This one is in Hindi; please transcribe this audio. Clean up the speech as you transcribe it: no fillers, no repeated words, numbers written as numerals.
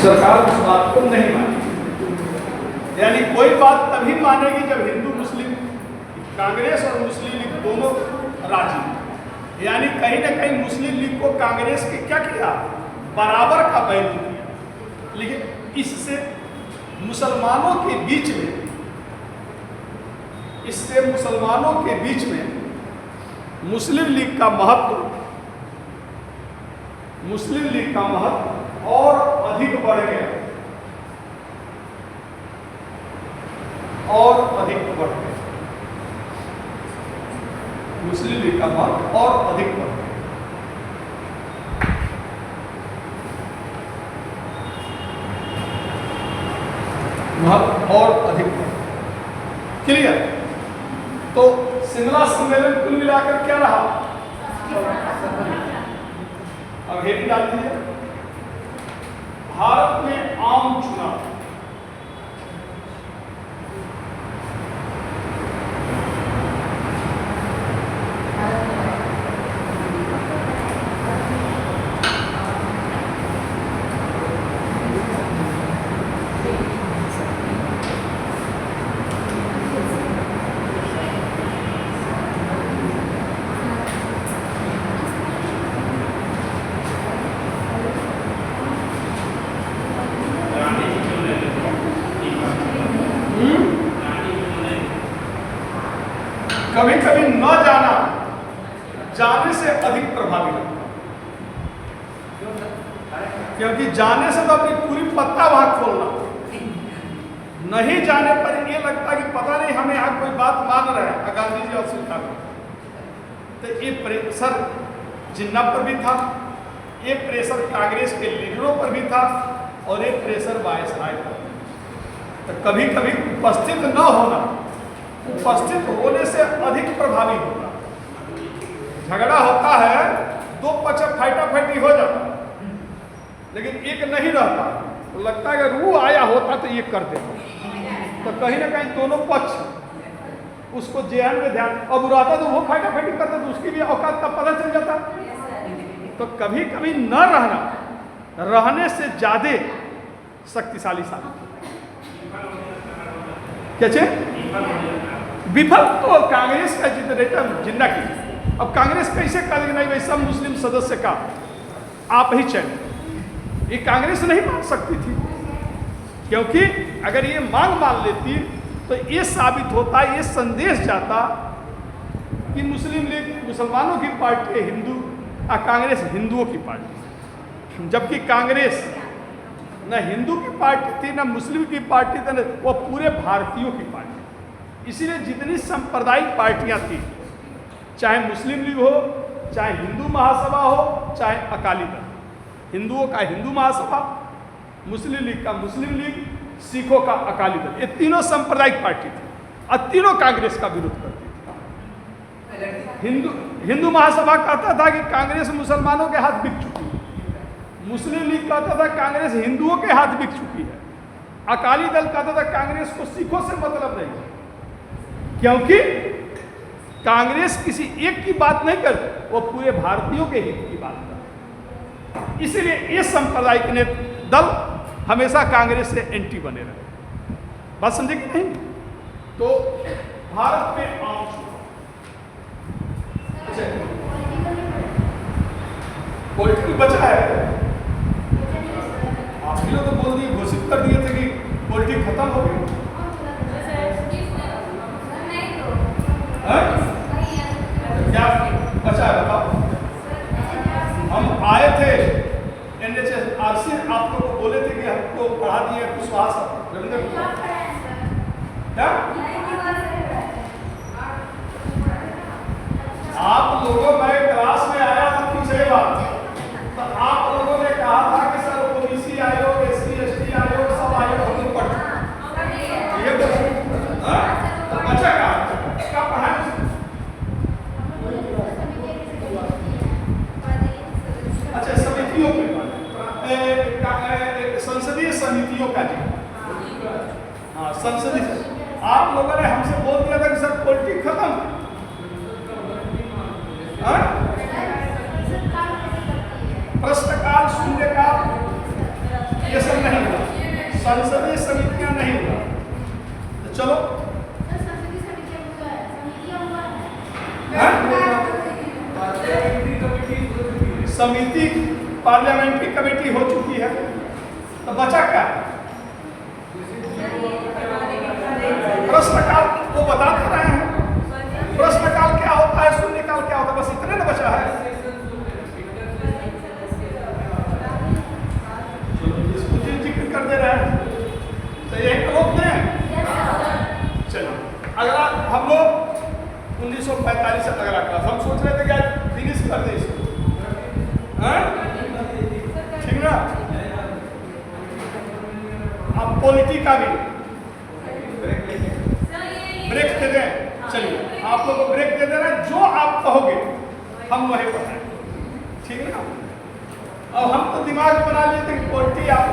सरकार उस बात को नहीं मानेगी। यानी कोई बात तभी मानेगी जब हिंदू मुस्लिम, कांग्रेस और मुस्लिम लीग दोनों राजी। यानी कहीं ना कहीं मुस्लिम लीग को कांग्रेस के क्या किया, बराबर का वैल्यू दिया। लेकिन इससे मुसलमानों के बीच में, मुस्लिम लीग का महत्व और अधिक बढ़ गया, मुस्लिम लीग का महत्व और अधिक बढ़ गया। और अधिक क्लियर। तो शिमला सम्मेलन कुल मिलाकर क्या रहा, अब हेडिंग डाल दीजिए, भारत में आम चुनाव। कभी कभी न जाना जाने से अधिक प्रभावी लगता है, क्योंकि जाने से तो अपनी पूरी पत्ता वहां खोलना, नहीं जाने पर ये लगता कि पता नहीं हमें यहाँ कोई बात मान रहा है, गांधी जी और स्वीकार। तो ये प्रेशर जिन्ना पर भी था, ये प्रेशर कांग्रेस के लीडरों पर भी था, और एक प्रेशर वायसराय पर। तो कभी कभी उपस्थित न होना उपस्थित होने से अधिक प्रभावी होगा। झगड़ा होता है, दो पक्ष फाइटा-फाइटी हो जाता है, लेकिन एक नहीं रहता, तो लगता है अगर वो आया होता तो ये कर देता। तो कहीं ना कहीं दोनों पक्ष उसको जेहन में ध्यान, अब उड़ाता तो वो फाइटा-फाइटी करता तो उसकी भी औकात का पता चल जाता। तो कभी कभी न रहने से ज्यादा शक्तिशाली साबित क्या चीज विफल तो कांग्रेस का जिंदा की। अब कांग्रेस कैसे करेगी, नहीं भाई सब मुस्लिम सदस्य का आप ही चयन, ये कांग्रेस नहीं मान सकती थी, क्योंकि अगर ये मान लेती तो ये साबित होता, ये संदेश जाता कि मुस्लिम लीग मुसलमानों की पार्टी है, हिंदू और कांग्रेस हिंदुओं की पार्टी। जबकि कांग्रेस न हिंदू की पार्टी थी, न मुस्लिम की पार्टी थी, न वो पूरे भारतीयों की पार्टी। इसीलिए जितनी सांप्रदायिक पार्टियां थी, चाहे मुस्लिम लीग हो, चाहे हिंदू महासभा हो, चाहे अकाली दल, हिंदुओं का हिंदू महासभा, मुस्लिम लीग का मुस्लिम लीग, सिखों का अकाली दल, ये तीनों सांप्रदायिक पार्टी थी और तीनों कांग्रेस का विरोध करती थी। हिंदू महासभा कहता था कि कांग्रेस मुसलमानों के हाथ बिक चुकी है, मुस्लिम लीग कहता था कांग्रेस हिंदुओं के हाथ बिक चुकी है, अकाली दल कहता था कांग्रेस को सिखों से मतलब नहीं, क्योंकि कांग्रेस किसी एक की बात नहीं करती, वो पूरे भारतीयों के हित की बात करती। इसलिए ये सांप्रदायिक ने दल हमेशा कांग्रेस से एंटी बने रहे। बात समझे कि नहीं? तो भारत में आम पॉलिटिकल बचा है, आप ही लोग तो बोल दिए, घोषित कर दिए थे कि पॉलिटिक्स खत्म हो गई। क्या बचा है बताओ? हम आए थे NHRC, आप लोग को बोले थे कि हमको पढ़ा दिए कुशवाहा रविंद्र क्या आप लोगों, मैं क्लास में आया था पिछले बार, तो आप लोगों ने कहा था कि सर ओबीसी आयोग, SC ST आयोग, सब आयोग हम लोग पढ़ ये तो अच्छा क्या पढ़ा अच्छा समितियों पे संसदीय समितियों का जी, हाँ संसदीय। आप लोगों ने हमसे बोल दिया था कि सर पॉलिटिक्स खत्म, प्रश्नकाल शून्यकाल ये सब नहीं संसदीय समितियां नहीं हुआ तो चलो समिति पार्लियामेंट्री कमेटी हो चुकी है तो बचा क्या? प्रश्नकाल वो बता तो रहे हैं। प्रश्नकाल क्या होता है, शून्यकाल क्या होता है, बस इतने ना बचा है। इसको जिक्र कर दे रहे हैं तो यही रोक दें। चलो अगला हम लोग 1945 से अगला क्लास हम सोच रहे थे क्या फिनिश कर दे इसको, ठीक ना? अब पॉलिटी का भी ब्रेक दे दें। चलिए आप लोग को ब्रेक दे देना, जो आप कहोगे हम वही बताएं, ठीक है ना? अब हम तो दिमाग बना लिए थे कि पॉलिटी आप